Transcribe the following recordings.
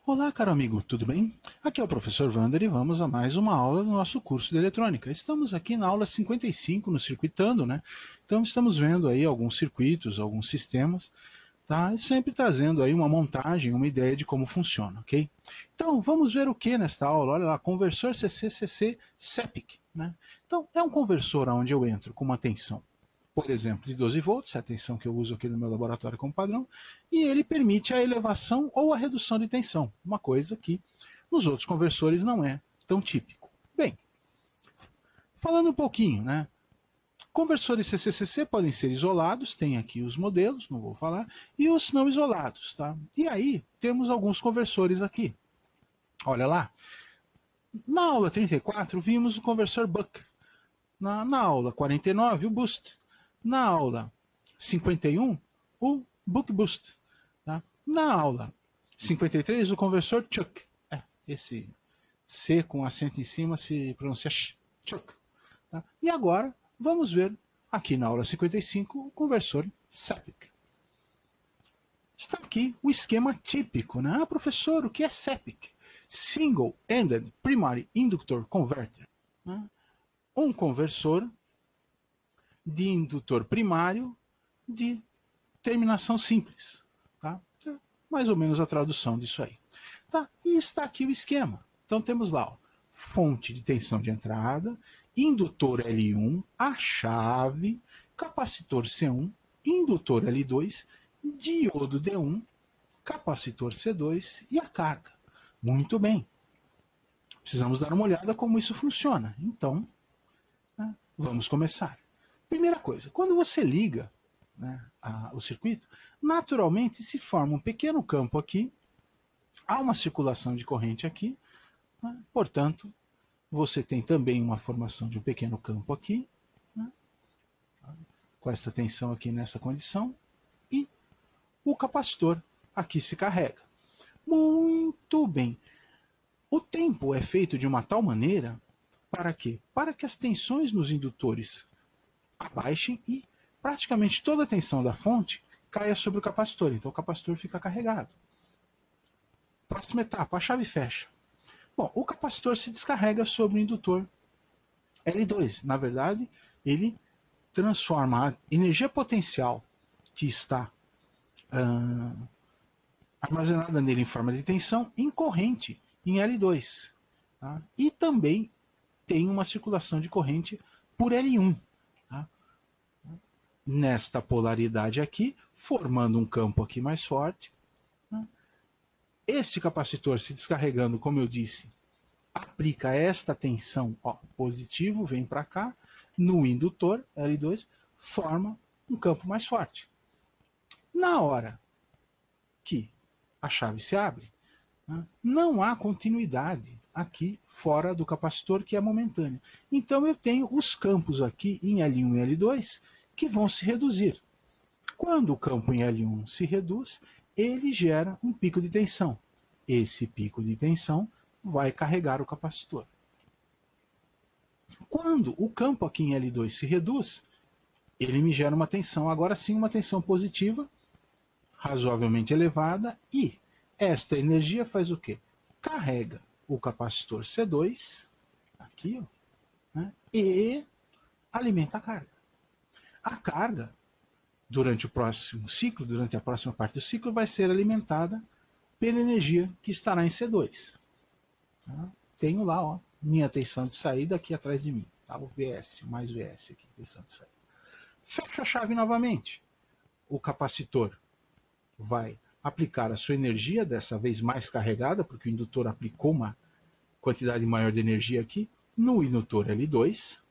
Olá, caro amigo, tudo bem? Aqui é o professor Wander e vamos a mais uma aula do nosso curso de eletrônica. Estamos aqui na aula 55, no Circuitando, né? Então estamos vendo aí alguns circuitos, alguns sistemas, tá? E sempre trazendo aí uma montagem, uma ideia de como funciona, ok? Então vamos ver o que nesta aula? Olha lá, conversor CC-CC SEPIC, né? Então é um conversor onde eu entro com uma tensão, por exemplo, de 12 volts, é a tensão que eu uso aqui no meu laboratório como padrão, e ele permite a elevação ou a redução de tensão, uma coisa que nos outros conversores não é tão típico. Bem, falando um pouquinho, né? Conversores CCCC podem ser isolados, tem aqui os modelos, não vou falar, e os não isolados, tá? E aí temos alguns conversores aqui. Olha lá. Na aula 34 vimos o conversor Buck. Na aula 49 o Boost. Na aula 51, o Buck Boost. Tá? Na aula 53, o conversor Chuck. Esse C com acento em cima se pronuncia Chuck. Tá? E agora, vamos ver aqui na aula 55 o conversor SEPIC. Está aqui o esquema típico. Né? Ah, professor, o que é SEPIC? Single-Ended Primary Inductor Converter. Né? Um conversor de indutor primário de terminação simples. Tá? Mais ou menos a tradução disso aí. Tá? E está aqui o esquema. Então temos lá, ó, fonte de tensão de entrada, indutor L1, a chave, capacitor C1, indutor L2, diodo D1, capacitor C2 e a carga. Muito bem. Precisamos dar uma olhada como isso funciona. Então, né, vamos começar. Primeira coisa, quando você liga, né, o circuito, naturalmente se forma um pequeno campo aqui, há uma circulação de corrente aqui, né, portanto, você tem também uma formação de um pequeno campo aqui, né, com essa tensão aqui nessa condição, e o capacitor aqui se carrega. Muito bem. O tempo é feito de uma tal maneira para quê? Para que as tensões nos indutores abaixem e praticamente toda a tensão da fonte caia sobre o capacitor. Então o capacitor fica carregado. Próxima etapa, a chave fecha. Bom, o capacitor se descarrega sobre o indutor L2. Na verdade, ele transforma a energia potencial que está armazenada nele em forma de tensão em corrente em L2. Tá? E também tem uma circulação de corrente por L1. Tá? Nesta polaridade aqui, formando um campo aqui mais forte. Tá? Este capacitor se descarregando, como eu disse, aplica esta tensão, ó, positivo, vem para cá, no indutor L2, forma um campo mais forte. Na hora que a chave se abre, né, não há continuidade aqui fora do capacitor, que é momentânea. Então eu tenho os campos aqui em L1 e L2 que vão se reduzir. Quando o campo em L1 se reduz, ele gera um pico de tensão. Esse pico de tensão vai carregar o capacitor. Quando o campo aqui em L2 se reduz, ele me gera uma tensão, agora sim uma tensão positiva, razoavelmente elevada, e esta energia faz o quê? Carrega o capacitor C2, aqui, ó, né, e alimenta a carga. A carga, durante o próximo ciclo, durante a próxima parte do ciclo, vai ser alimentada pela energia que estará em C2. Tá? Tenho lá, ó, minha tensão de saída aqui atrás de mim. Tá? O VS, mais VS aqui, tensão de saída. Fecho a chave novamente. O capacitor vai aplicar a sua energia, dessa vez mais carregada, porque o indutor aplicou uma quantidade maior de energia aqui, no indutor L2.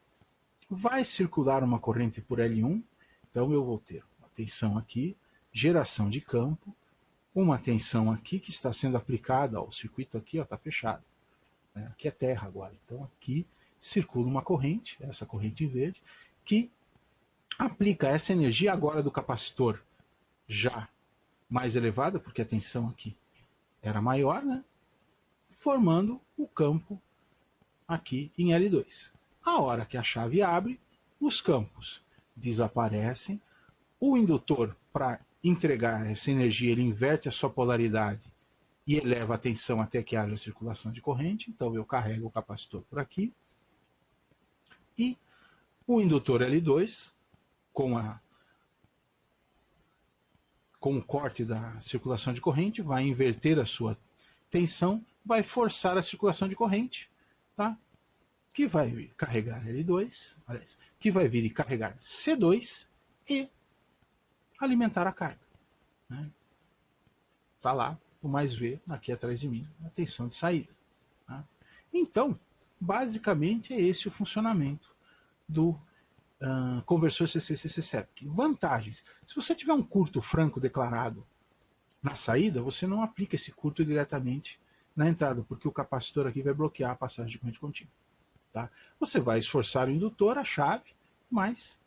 Vai circular uma corrente por L1. Então eu vou ter uma tensão aqui, geração de campo, uma tensão aqui que está sendo aplicada, ó, o circuito aqui está fechado. Né? Aqui é terra agora. Então aqui circula uma corrente, essa corrente em verde, que aplica essa energia agora do capacitor já mais elevada, porque a tensão aqui era maior, né? Formando o campo aqui em L2. A hora que a chave abre, os campos desaparecem, o indutor, para entregar essa energia, ele inverte a sua polaridade e eleva a tensão até que haja circulação de corrente. Então eu carrego o capacitor por aqui. E o indutor L2, com o corte da circulação de corrente, vai inverter a sua tensão, vai forçar a circulação de corrente, tá? Que vai carregar L2, que vai vir e carregar C2 e alimentar a carga. Né? Tá lá o mais V aqui atrás de mim, a tensão de saída. Tá? Então, basicamente é esse o funcionamento do conversor CC-CC-SEPC. Vantagens: se você tiver um curto franco declarado na saída, você não aplica esse curto diretamente na entrada, porque o capacitor aqui vai bloquear a passagem de corrente contínua. Tá? Você vai esforçar o indutor, a chave, mas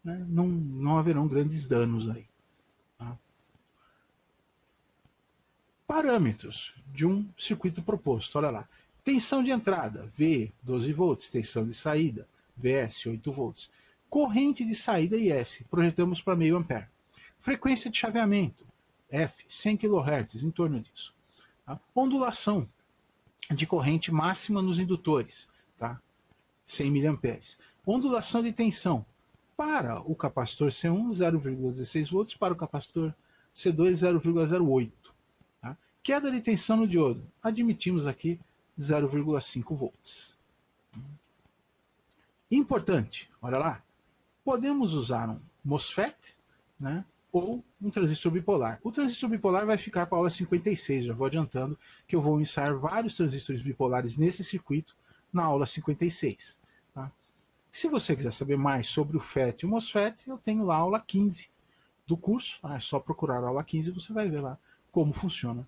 né, não haverão grandes danos aí. Tá? Parâmetros de um circuito proposto, olha lá. Tensão de entrada, V, 12 volts. Tensão de saída, VS, 8 volts. Corrente de saída, IS, projetamos para meio ampere. Frequência de chaveamento, F, 100 kHz, em torno disso. Tá? Ondulação de corrente máxima nos indutores, tá? 100 mA. Ondulação de tensão para o capacitor C1, 0,16 volts, para o capacitor C2, 0,08. Tá? Queda de tensão no diodo, admitimos aqui 0,5 volts. Importante, olha lá, podemos usar um MOSFET, né, ou um transistor bipolar. O transistor bipolar vai ficar para a aula 56, já vou adiantando que eu vou ensaiar vários transistores bipolares nesse circuito na aula 56. Tá? Se você quiser saber mais sobre o FET e o MOSFET, eu tenho lá a aula 15 do curso, tá? É só procurar a aula 15 e você vai ver lá como funciona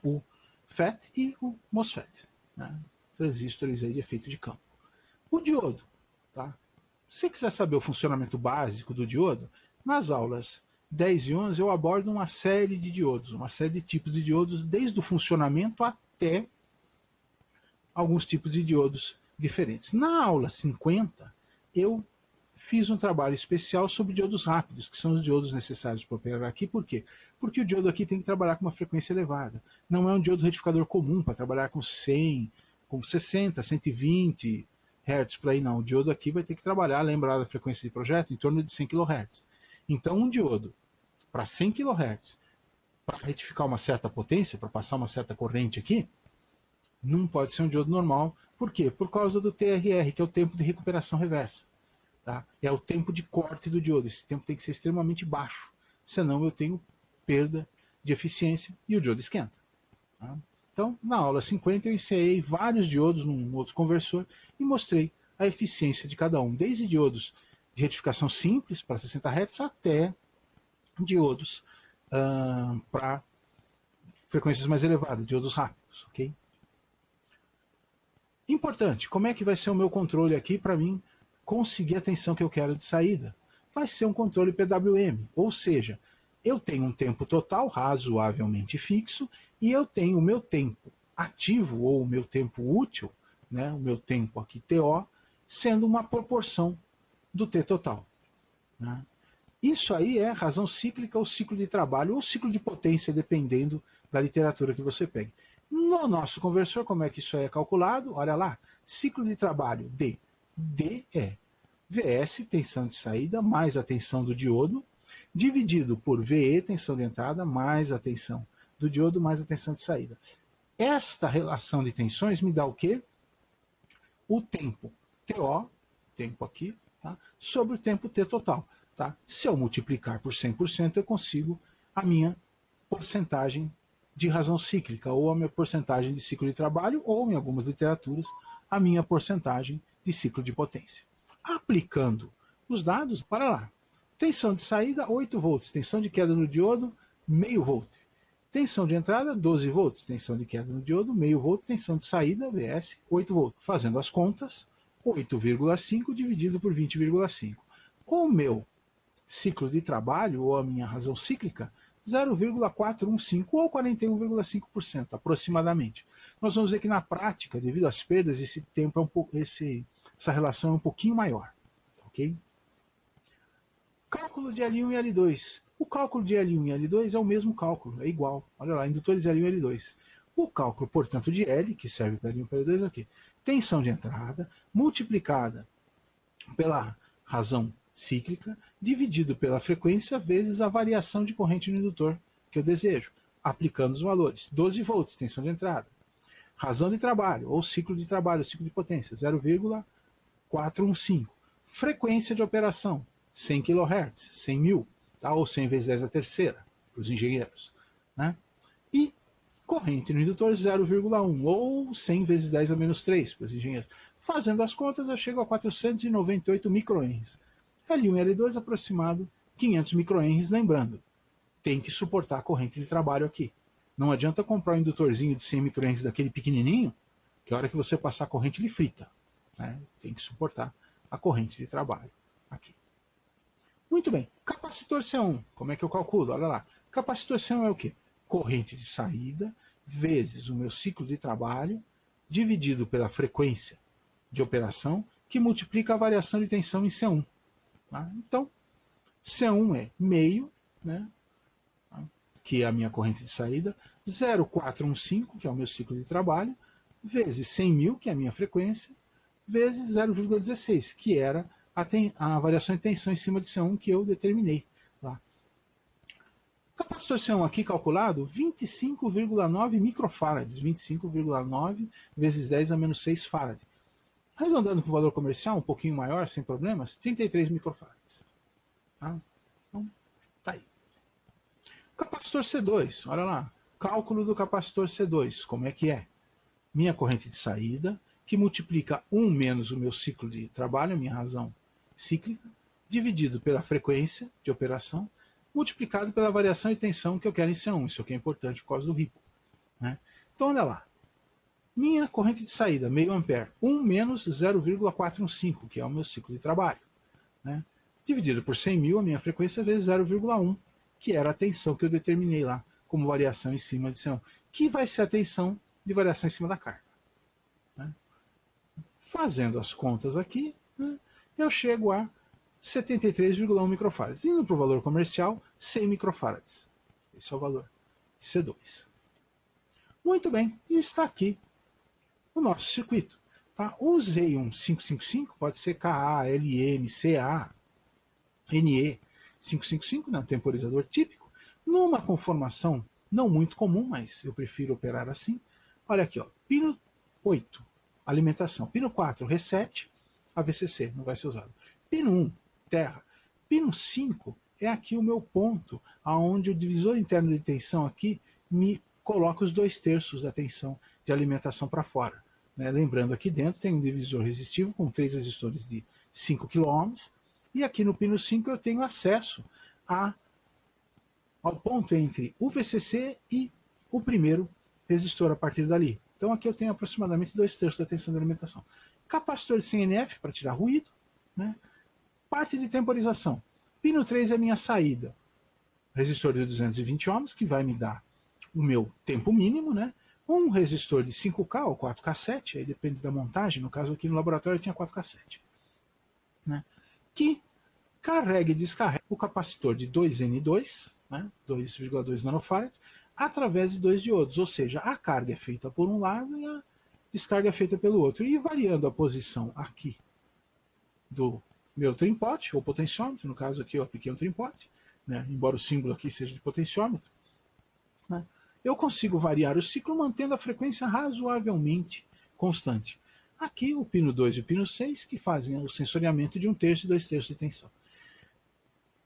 o FET e o MOSFET, né? Transistores aí de efeito de campo. O diodo, tá? Se você quiser saber o funcionamento básico do diodo, nas aulas 10 e 11 eu abordo uma série de diodos, uma série de tipos de diodos, desde o funcionamento até alguns tipos de diodos diferentes. Na aula 50, eu fiz um trabalho especial sobre diodos rápidos, que são os diodos necessários para operar aqui. Por quê? Porque o diodo aqui tem que trabalhar com uma frequência elevada. Não é um diodo retificador comum para trabalhar com 100, com 60, 120 Hz por aí, não. O diodo aqui vai ter que trabalhar, lembrar da frequência de projeto, em torno de 100 kHz. Então, um diodo para 100 kHz, para retificar uma certa potência, para passar uma certa corrente aqui, não pode ser um diodo normal. Por quê? Por causa do TRR, que é o tempo de recuperação reversa. Tá? É o tempo de corte do diodo. Esse tempo tem que ser extremamente baixo, senão eu tenho perda de eficiência e o diodo esquenta. Tá? Então, na aula 50, eu ensaiei vários diodos num outro conversor e mostrei a eficiência de cada um, desde diodos de retificação simples para 60 Hz até diodos para frequências mais elevadas, diodos rápidos. Okay? Importante, como é que vai ser o meu controle aqui para mim conseguir a tensão que eu quero de saída? Vai ser um controle PWM, ou seja, eu tenho um tempo total razoavelmente fixo e eu tenho o meu tempo ativo ou o meu tempo útil, né, o meu tempo aqui TO, sendo uma proporção do T total. Né? Isso aí é razão cíclica ou ciclo de trabalho ou ciclo de potência, dependendo da literatura que você pegue. No nosso conversor, como é que isso é calculado? Olha lá, ciclo de trabalho D. D é VS, tensão de saída, mais a tensão do diodo, dividido por VE, tensão de entrada, mais a tensão do diodo, mais a tensão de saída. Esta relação de tensões me dá o quê? O tempo TO, tempo aqui, tá? Sobre o tempo T total. Tá? Se eu multiplicar por 100%, eu consigo a minha porcentagem de razão cíclica, ou a minha porcentagem de ciclo de trabalho, ou, em algumas literaturas, a minha porcentagem de ciclo de potência. Aplicando os dados, para lá. Tensão de saída, 8 volts. Tensão de queda no diodo, meio volt. Tensão de entrada, 12 volts. Tensão de queda no diodo, meio volt. Tensão de saída, VS, 8 volts. Fazendo as contas, 8,5 dividido por 20,5. O meu ciclo de trabalho, ou a minha razão cíclica, 0,415 ou 41,5% aproximadamente. Nós vamos ver que na prática, devido às perdas, esse tempo essa relação é um pouquinho maior. Ok? Cálculo de L1 e L2. O cálculo de L1 e L2 é o mesmo cálculo, é igual. Olha lá, indutores L1 e L2. O cálculo, portanto, de L, que serve para L1 e para L2, é aqui. Tensão de entrada multiplicada pela razão cíclica, dividido pela frequência vezes a variação de corrente no indutor que eu desejo, aplicando os valores. 12 volts, tensão de entrada. Razão de trabalho, ou ciclo de trabalho, ciclo de potência, 0,415. Frequência de operação, 100 kHz, 100 mil, tá? Ou 100 vezes 10 a terceira, para os engenheiros. Né? E corrente no indutor 0,1, ou 100 vezes 10 a menos 3, para os engenheiros. Fazendo as contas, eu chego a 498 microhenries. L1 e L2 aproximado 500 microhenries, lembrando, tem que suportar a corrente de trabalho aqui. Não adianta comprar um indutorzinho de 100 microhenries daquele pequenininho, que a hora que você passar a corrente ele frita. Né? Tem que suportar a corrente de trabalho aqui. Muito bem. Capacitor C1, como é que eu calculo? Olha lá. Capacitor C1 é o quê? Corrente de saída vezes o meu ciclo de trabalho dividido pela frequência de operação que multiplica a variação de tensão em C1. Tá? Então, C1 é meio, né? Que é a minha corrente de saída, 0,415, que é o meu ciclo de trabalho, vezes 100 mil, que é a minha frequência, vezes 0,16, que era a variação de tensão em cima de C1 que eu determinei lá. Capacitor C1 aqui calculado, 25,9 microfarads, 25,9 vezes 10 a menos 6 farad. Arredondando com o valor comercial, um pouquinho maior, sem problemas, 33 microfarads. Tá? Então, tá aí. Capacitor C2, olha lá. Cálculo do capacitor C2, como é que é? Minha corrente de saída, que multiplica 1 menos o meu ciclo de trabalho, minha razão cíclica, dividido pela frequência de operação, multiplicado pela variação de tensão que eu quero em C1. Isso aqui é importante por causa do ripple. Né? Então, olha lá. Minha corrente de saída, meio ampere, 1 menos 0,415, que é o meu ciclo de trabalho. Né? Dividido por 100 mil, a minha frequência vezes 0,1, que era a tensão que eu determinei lá como variação em cima de C1, que vai ser a tensão de variação em cima da carga. Né? Fazendo as contas aqui, né, eu chego a 73,1 microfarads. Indo para o valor comercial, 100 microfarads. Esse é o valor de C2. Muito bem, e está aqui o nosso circuito. Tá? Usei um 555, pode ser KA, LN, CA, NE 555, né, temporizador típico, numa conformação não muito comum, mas eu prefiro operar assim. Olha aqui, ó, pino 8, alimentação. Pino 4, reset, AVCC, não vai ser usado. Pino 1, terra. Pino 5 é aqui o meu ponto, onde o divisor interno de tensão aqui me coloca os 2/3 da tensão de alimentação para fora. Né? Lembrando, aqui dentro tem um divisor resistivo com 3 resistores de 5 kΩ, e aqui no pino 5 eu tenho acesso ao ponto entre o VCC e o primeiro resistor a partir dali. Então aqui eu tenho aproximadamente 2/3 da tensão de alimentação. Capacitor de CNF para tirar ruído. Né? Parte de temporização. Pino 3 é a minha saída. Resistor de 220 ohms, que vai me dar o meu tempo mínimo. Né? Um resistor de 5K ou 4K7, aí depende da montagem. No caso aqui no laboratório eu tinha 4K7. Né? Que carrega e descarrega o capacitor de 2N2, né, 2,2 nanofarads, através de 2 diodos, ou seja, a carga é feita por um lado e a descarga é feita pelo outro. E variando a posição aqui do meu trimpote, ou potenciômetro, no caso aqui eu apliquei um trimpote, né, embora o símbolo aqui seja de potenciômetro, né, eu consigo variar o ciclo mantendo a frequência razoavelmente constante. Aqui o pino 2 e o pino 6 que fazem o sensoriamento de 1/3 e 2/3 de tensão.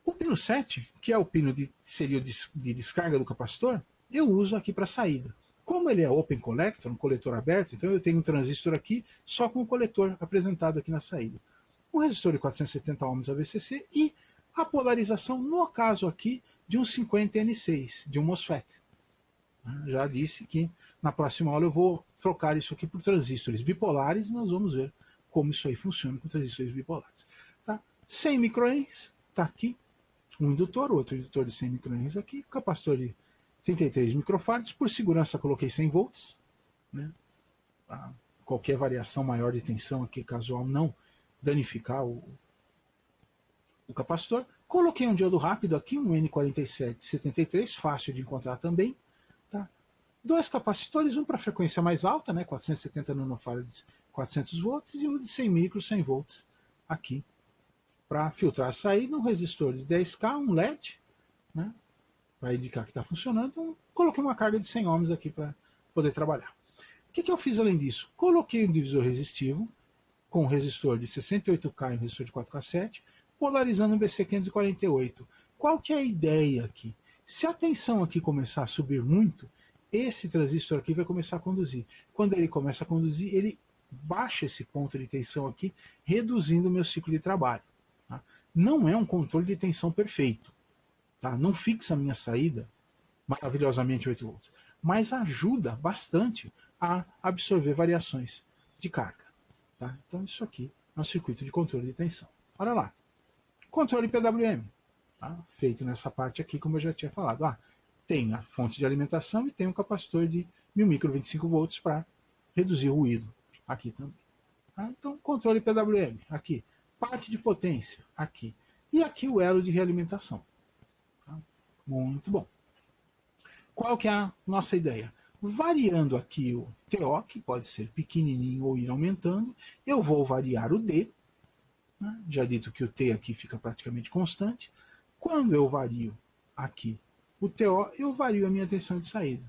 O pino 7, que é o pino seria de descarga do capacitor, eu uso aqui para saída. Como ele é open collector, um coletor aberto, então eu tenho um transistor aqui só com o coletor apresentado aqui na saída. Um resistor de 470 ohms AVCC e a polarização, no caso aqui, de um 50N6, de um MOSFET. Já disse que na próxima aula eu vou trocar isso aqui por transistores bipolares e nós vamos ver como isso aí funciona com transistores bipolares. Tá? 100 microhenries, está aqui. Um indutor, outro indutor de 100 microhenries aqui, capacitor de 33 microfarads, por segurança coloquei 100 volts, né? Qualquer variação maior de tensão aqui casual não danificar o capacitor, Coloquei um diodo rápido aqui, um N4773, fácil de encontrar também. Tá? Dois capacitores, um para frequência mais alta, né, 470 nanofarads, 400 volts, e um de 100 micros, 100 volts aqui. Para filtrar a saída, um resistor de 10K, um LED, né, para indicar que está funcionando. Então, coloquei uma carga de 100 ohms aqui para poder trabalhar. O que eu fiz além disso? Coloquei um divisor resistivo, com um resistor de 68K e um resistor de 4K7, polarizando um BC548. Qual que é a ideia aqui? Se a tensão aqui começar a subir muito, esse transistor aqui vai começar a conduzir. Quando ele começa a conduzir, ele baixa esse ponto de tensão aqui, reduzindo o meu ciclo de trabalho. Tá? Não é um controle de tensão perfeito. Tá? Não fixa a minha saída maravilhosamente 8 volts, mas ajuda bastante a absorver variações de carga. Tá? Então isso aqui é um circuito de controle de tensão. Olha lá. Controle PWM. Tá? Feito nessa parte aqui, como eu já tinha falado. Tem a fonte de alimentação e tem um capacitor de 1000 micro 25 volts para reduzir o ruído aqui também. Tá? Então, controle PWM, aqui. Parte de potência, aqui. E aqui o elo de realimentação. Tá? Muito bom. Qual que é a nossa ideia? Variando aqui o TO, que pode ser pequenininho ou ir aumentando, eu vou variar o D. Né? Já dito que o T aqui fica praticamente constante. Quando eu vario aqui o TO, eu vario a minha tensão de saída.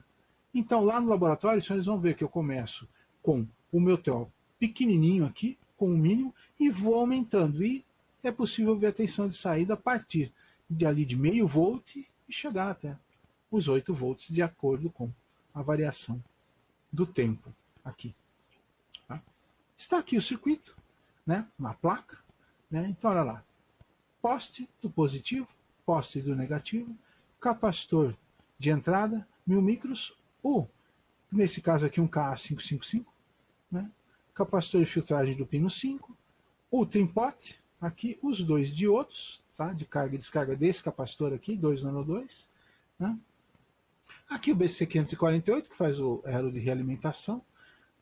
Então, lá no laboratório, vocês vão ver que eu começo com o meu TO pequenininho aqui, com o mínimo, e vou aumentando. E é possível ver a tensão de saída a partir de ali de meio volt e chegar até os 8 volts, de acordo com a variação do tempo aqui. Tá? Está aqui o circuito, né, na placa. Né? Então, olha lá. Poste do positivo, poste do negativo, capacitor de entrada, 1000 micros, ou, nesse caso aqui, um KA555, né? Capacitor de filtragem do pino 5, o trimpote, aqui os dois diodos, tá? De carga e descarga desse capacitor aqui, 2 nano 2, né? Aqui o BC548, que faz o elo de realimentação,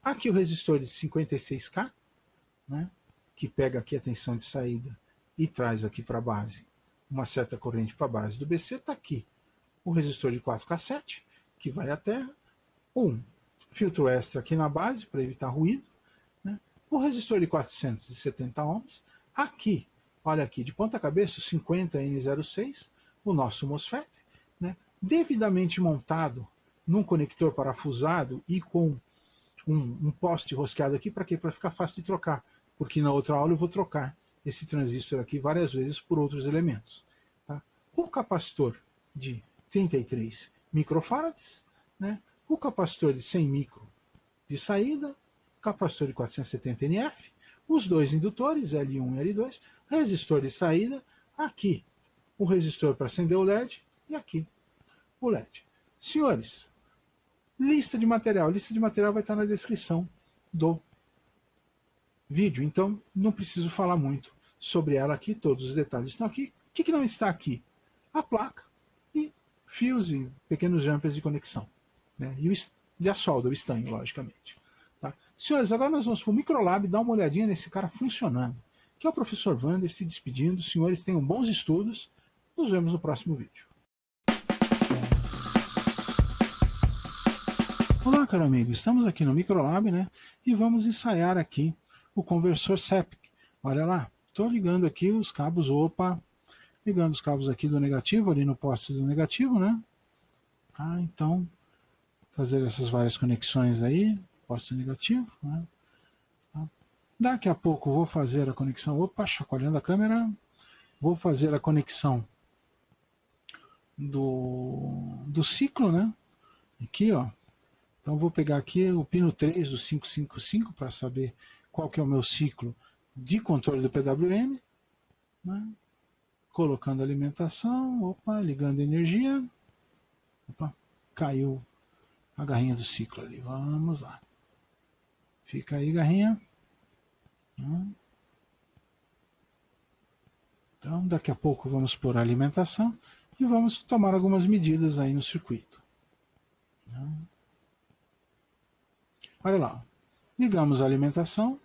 aqui o resistor de 56K, né? Que pega aqui a tensão de saída e traz aqui para a base uma certa corrente para a base do BC. Está aqui o resistor de 4K7, que vai até um filtro extra aqui na base para evitar ruído, né? O resistor de 470 ohms, aqui, olha aqui, de ponta cabeça, o 50N06, o nosso MOSFET, né? Devidamente montado num conector parafusado e com um poste rosqueado aqui, para quê? Para ficar fácil de trocar, porque na outra aula eu vou trocar esse transistor aqui várias vezes por outros elementos. Tá? O capacitor de 33 microfarads, né? O capacitor de 100 micro de saída, capacitor de 470 NF, os dois indutores, L1 e L2, resistor de saída, aqui o resistor para acender o LED e aqui o LED. Senhores, lista de material vai estar na descrição do vídeo, então não preciso falar muito sobre ela aqui, todos os detalhes estão aqui. O que não está aqui? A placa e fios e pequenos jumpers de conexão, né? E a solda, o estanho, logicamente. Tá? Senhores, agora nós vamos para o Microlab dar uma olhadinha nesse cara funcionando, que é o professor Wander se despedindo. Senhores, tenham bons estudos, nos vemos no próximo vídeo. Olá, caro amigo, estamos aqui no Microlab, né? E vamos ensaiar aqui o conversor SEPIC. Olha lá, estou ligando aqui os cabos, ligando os cabos aqui do negativo, ali no poste do negativo, né? Então, fazer essas várias conexões aí, poste negativo, né? Daqui a pouco vou fazer a conexão, chacoalhando a câmera, vou fazer a conexão do ciclo, né? Aqui, ó. Então vou pegar aqui o pino 3 do 555 para saber qual que é o meu ciclo de controle do PWM, né? Colocando alimentação, ligando energia, caiu a garrinha do ciclo ali, vamos lá, fica aí garrinha, então daqui a pouco vamos pôr a alimentação e vamos tomar algumas medidas aí no circuito. Olha lá, ligamos a alimentação,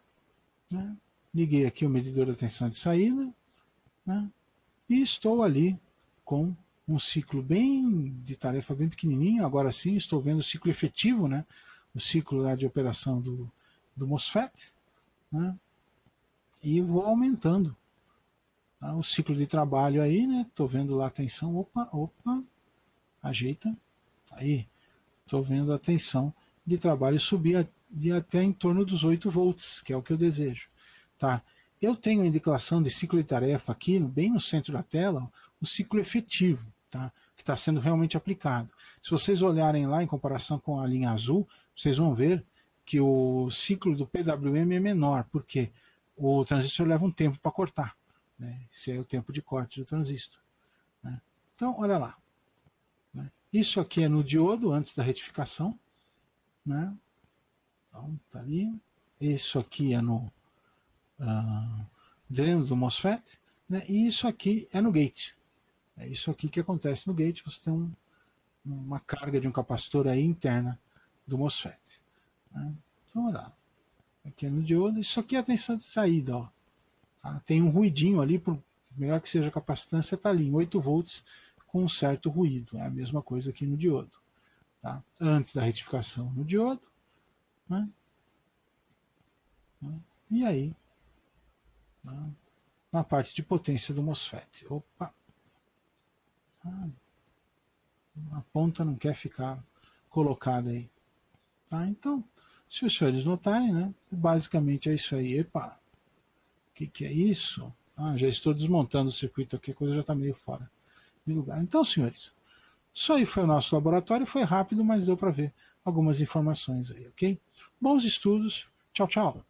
né? Liguei aqui o medidor da tensão de saída, né? e estou ali com um ciclo bem de tarefa bem pequenininho. Agora sim estou vendo o ciclo efetivo, né? O ciclo lá de operação do MOSFET, né? E vou aumentando, tá? O ciclo de trabalho aí, né? Estou vendo lá a tensão, opa, ajeita, aí, estou vendo a tensão de trabalho subir de até em torno dos 8 volts, que é o que eu desejo, tá? Eu tenho a indicação de ciclo de tarefa aqui, bem no centro da tela, ó, o ciclo efetivo, tá? Que está sendo realmente aplicado. Se vocês olharem lá em comparação com a linha azul, vocês vão ver que o ciclo do PWM é menor, porque o transistor leva um tempo para cortar, né? Esse é o tempo de corte do transistor, né? Então, olha lá, né? Isso aqui é no diodo antes da retificação, né? Então, tá ali. Isso aqui é no dreno do MOSFET, né? E isso aqui é no gate. É isso aqui que acontece no gate. Você tem uma carga de um capacitor aí interna do MOSFET, né? Então, olha lá. Aqui é no diodo. Isso aqui é a tensão de saída, ó. Tá? Tem um ruidinho ali, por melhor que seja a capacitância, está ali em 8 volts com um certo ruído. É a mesma coisa aqui no diodo, tá? Antes da retificação no diodo, né? E aí, né? Na parte de potência do MOSFET. Opa! A ponta não quer ficar colocada aí. Tá? Então, se os senhores notarem, né? Basicamente é isso aí. Epa! O que é isso? Já estou desmontando o circuito aqui, a coisa já está meio fora de lugar. Então, senhores, isso aí foi o nosso laboratório. Foi rápido, mas deu para ver algumas informações aí, ok? Bons estudos. Tchau, tchau.